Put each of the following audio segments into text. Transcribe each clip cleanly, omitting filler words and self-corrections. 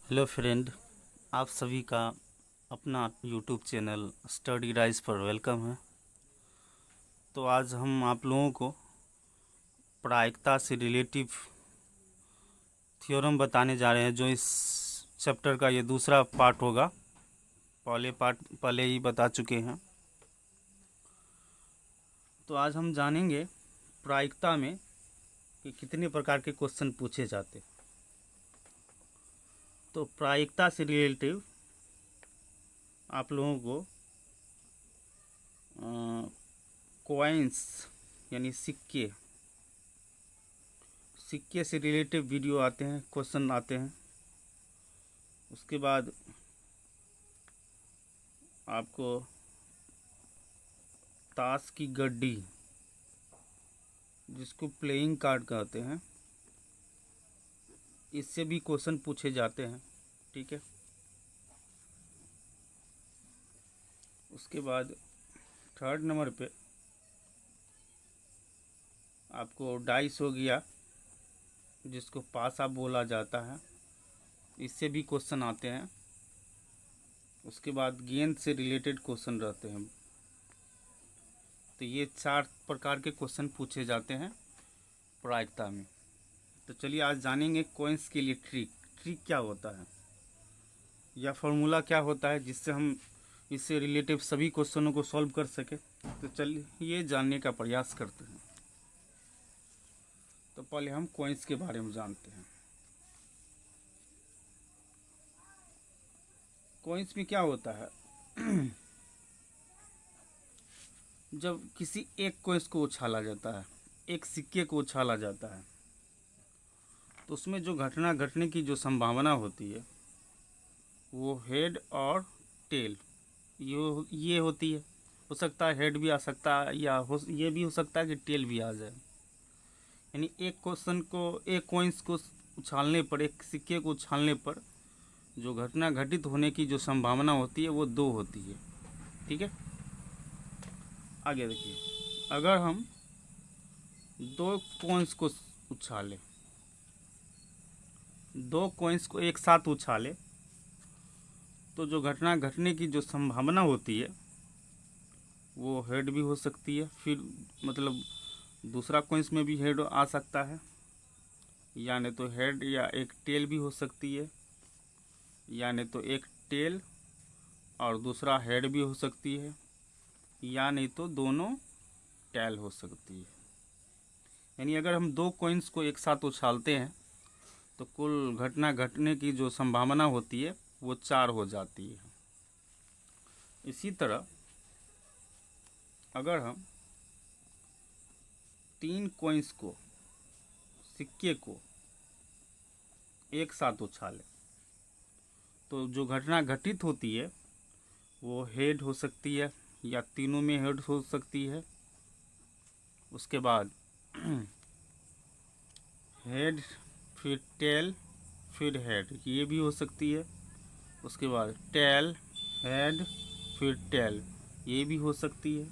Hello friend, आप सभी का अपना यूट्यूब चैनल स्टडी राइज पर वेलकम है। तो आज हम आप लोगों को प्रायिकता से रिलेटिव थ्योरम बताने जा रहे हैं, जो इस चैप्टर का ये दूसरा पार्ट होगा। पहले पार्ट पहले ही बता चुके हैं। तो आज हम जानेंगे प्रायिकता में कि कितने प्रकार के क्वेश्चन पूछे जाते। तो प्रायिकता से रिलेटिव आप लोगों को कॉइन्स यानी सिक्के से रिलेटिव वीडियो आते हैं, क्वेश्चन आते हैं। उसके बाद आपको ताश की गड्डी, जिसको प्लेइंग कार्ड कहते हैं, इससे भी क्वेश्चन पूछे जाते हैं। ठीक है। उसके बाद थर्ड नंबर पे आपको डाइस हो गया, जिसको पासा बोला जाता है, इससे भी क्वेश्चन आते हैं। उसके बाद गेंद से रिलेटेड क्वेश्चन रहते हैं। तो ये 4 प्रकार के क्वेश्चन पूछे जाते हैं प्रायिकता में। तो चलिए आज जानेंगे कॉइन्स के लिए ट्रिक क्या होता है, या फॉर्मूला क्या होता है, जिससे हम इससे रिलेटिव सभी क्वेश्चनों को सॉल्व कर सके। तो चलिए ये जानने का प्रयास करते हैं। तो पहले हम कॉइन्स के बारे में जानते हैं। कॉइन्स में क्या होता है, जब किसी एक कॉइन्स को उछाला जाता है, एक सिक्के को उछाला जाता है, तो उसमें जो घटना घटने की जो संभावना होती है वो हेड और टेल ये होती है। हो सकता है हेड भी आ सकता है, या ये भी हो सकता है कि टेल भी आ जाए। यानी एक कॉइन्स को उछालने पर, एक सिक्के को उछालने पर जो घटना घटित होने की जो संभावना होती है वो 2 होती है। ठीक है। आगे देखिए, अगर हम 2 कॉइन्स को उछालें, 2 कॉइन्स को एक साथ उछाले, तो जो घटना घटने की जो संभावना होती है वो हेड भी हो सकती है। फिर मतलब दूसरा कॉइन्स में भी हेड आ सकता है, या नहीं तो हेड या एक टेल भी हो सकती है, या नहीं तो एक टेल और दूसरा हेड भी हो सकती है, या नहीं तो दोनों टेल हो सकती है। यानी अगर हम 2 कॉइन्स को एक साथ उछालते हैं तो कुल घटना घटने की जो संभावना होती है वो 4 हो जाती है। इसी तरह अगर हम 3 कॉइन्स को, सिक्के को एक साथ उछालें, तो जो घटना घटित होती है वो हेड हो सकती है, या तीनों में हेड हो सकती है। उसके बाद हेड, फिर टेल, फिर हेड, ये भी हो सकती है। उसके बाद टेल, हेड, फिर टेल, ये भी हो सकती है।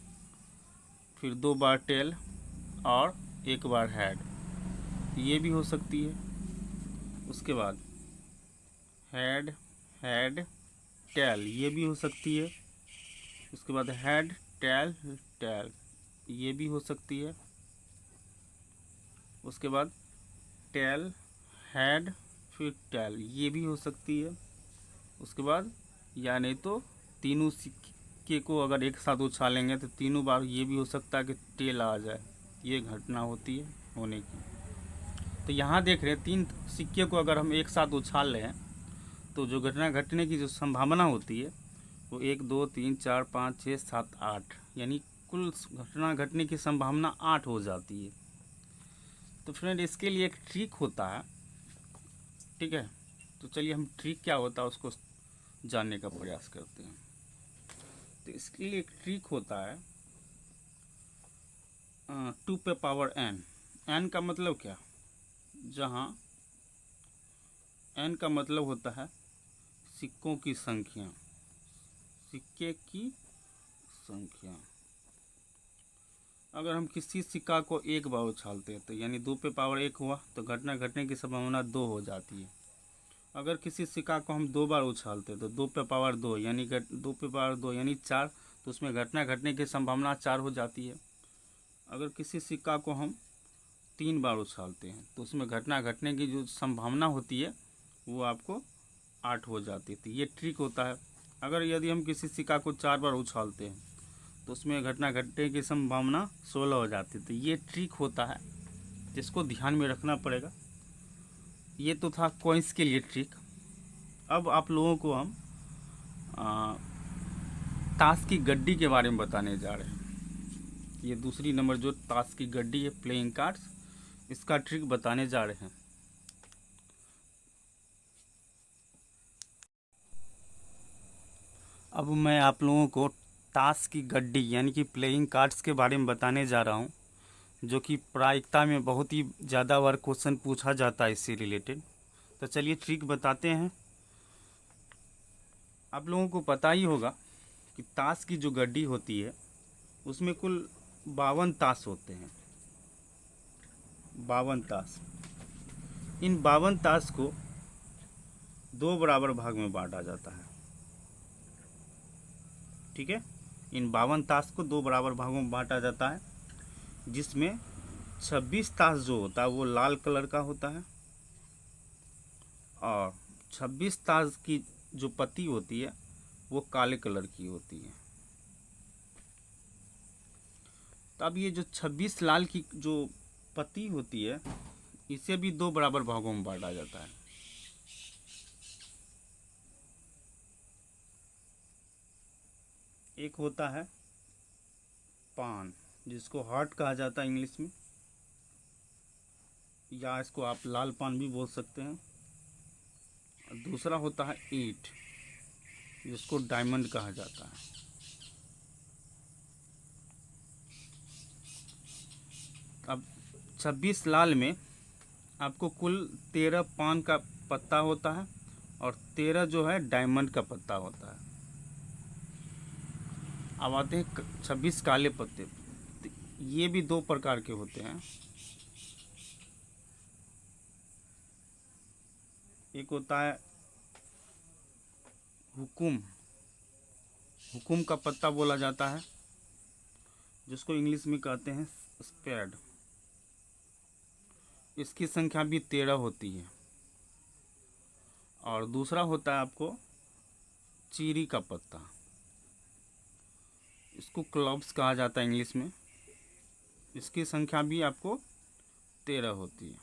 फिर 2 बार टेल और 1 बार हेड, ये भी हो सकती है। उसके बाद हेड, हेड, टेल, ये भी हो सकती है। उसके बाद हेड, टेल, टेल, ये भी हो सकती है। उसके बाद टेल, हेड, फिर टेल, ये भी हो सकती है। उसके बाद या नहीं तो तीनों सिक्के को अगर एक साथ उछालेंगे तो तीनों बार ये भी हो सकता है कि टेल आ जाए, ये घटना होती है होने की। तो यहाँ देख रहे हैं 3 सिक्के को अगर हम एक साथ उछाल रहे हैं तो जो घटना घटने की जो संभावना होती है वो 1 2 3 4 5 6 7 8, यानी कुल घटना घटने की संभावना 8 हो जाती है। तो फ्रेंड इसके लिए एक ट्रिक होता है। ठीक है। तो चलिए हम ट्रिक क्या होता है उसको जानने का प्रयास करते हैं। तो इसके लिए एक ट्रिक होता है 2 पे पावर n। n का मतलब क्या, जहाँ n का मतलब होता है सिक्कों की संख्या, सिक्के की संख्या। अगर हम किसी सिक्का को एक बार उछालते हैं तो यानी 2 पे पावर 1 हुआ, तो घटना घटने की संभावना 2 हो जाती है। अगर किसी सिक्का को हम 2 बार उछालते तो 2 पे पावर 2 यानी 2 पे पावर 2 यानी 4, तो उसमें घटना घटने की संभावना 4 हो जाती है। अगर किसी सिक्का को हम 3 बार उछालते हैं तो उसमें घटना घटने की जो संभावना होती है वो आपको 8 हो जाती थी। ये ट्रिक होता है। अगर यदि हम किसी सिक्का को 4 बार उछालते हैं तो उसमें घटना घटने की संभावना 16 हो जाती थी। ये ट्रिक होता है जिसको ध्यान में रखना पड़ेगा। ये तो था कॉइन्स के लिए ट्रिक। अब आप लोगों को हम ताश की गड्डी के बारे में बताने जा रहे हैं। ये दूसरी नंबर जो ताश की गड्डी है, प्लेइंग कार्ड्स, इसका ट्रिक बताने जा रहे हैं। अब मैं आप लोगों को ताश की गड्डी यानी कि प्लेइंग कार्ड्स के बारे में बताने जा रहा हूँ, जो कि प्रायिकता में बहुत ही ज़्यादा बार क्वेश्चन पूछा जाता है इससे रिलेटेड। तो चलिए ट्रिक बताते हैं। आप लोगों को पता ही होगा कि ताश की जो गड्डी होती है उसमें कुल 52 ताश होते हैं। 52 ताश। इन 52 ताश को 2 बराबर भाग में बांटा जाता है। ठीक है, इन 52 ताश को 2 बराबर भागों में बांटा जाता है, जिसमें 26 ताश जो होता है वो लाल कलर का होता है और 26 ताश की जो पत्ती होती है वो काले कलर की होती है। तब ये जो 26 लाल की जो पत्ती होती है इसे भी 2 बराबर भागों में बांटा जाता है। एक होता है पान, जिसको हार्ट कहा जाता है इंग्लिश में, या इसको आप लाल पान भी बोल सकते हैं। दूसरा होता है ईंट, जिसको डायमंड कहा जाता है। अब 26 लाल में आपको कुल 13 पान का पत्ता होता है और 13 जो है डायमंड का पत्ता होता है। अब आते हैं 26 काले पत्ते। ये भी 2 प्रकार के होते हैं। एक होता है हुकुम, हुकुम का पत्ता बोला जाता है, जिसको इंग्लिश में कहते हैं स्पेड। इसकी संख्या भी 13 होती है। और दूसरा होता है आपको चीरी का पत्ता, इसको क्लब्स कहा जाता है इंग्लिश में। इसकी संख्या भी आपको 13 होती है।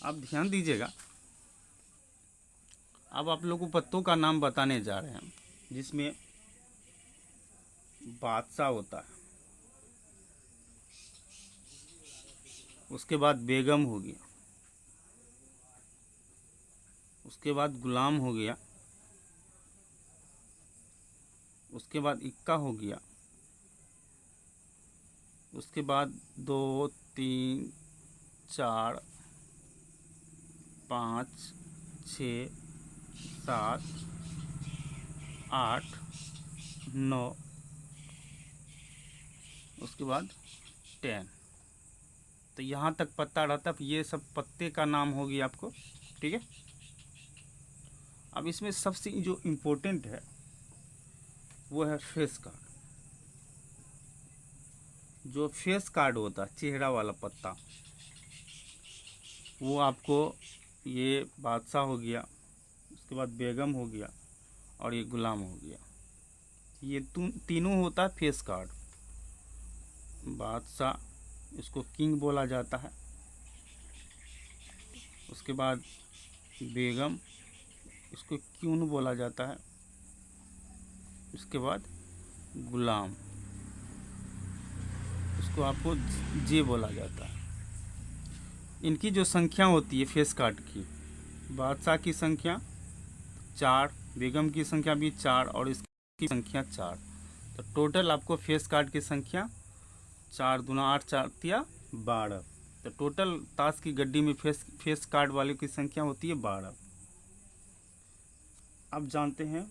आप ध्यान दीजिएगा। अब आप लोगों को पत्तों का नाम बताने जा रहे हैं, जिसमें बादशाह होता है, उसके बाद बेगम हो गया, उसके बाद गुलाम हो गया, उसके बाद इक्का हो गया, उसके बाद 2 3 4 5 6 7 8 9, उसके बाद 10। तो यहाँ तक पत्ता रहता है। ये सब पत्ते का नाम होगी आपको। ठीक है। अब इसमें सबसे जो इम्पोर्टेंट है वो है फेस कार्ड। जो फेस कार्ड होता है, चेहरा वाला पत्ता, वो आपको, ये बादशाह हो गया, उसके बाद बेगम हो गया और ये गुलाम हो गया। ये तीनों होता है फेस कार्ड। बादशाह, इसको किंग बोला जाता है। उसके बाद बेगम, इसको क्यून बोला जाता है। उसके बाद गुलाम, इसको आपको जे बोला जाता है। इनकी जो संख्या होती है फेस कार्ड की, बादशाह की संख्या 4, बेगम की संख्या भी 4 और इसकी संख्या 4। तो टोटल आपको फेस कार्ड की संख्या 4 दूना 8 4 तिया 12। तो टोटल ताश की गड्डी में फेस कार्ड वाले की संख्या होती है 12। अब जानते हैं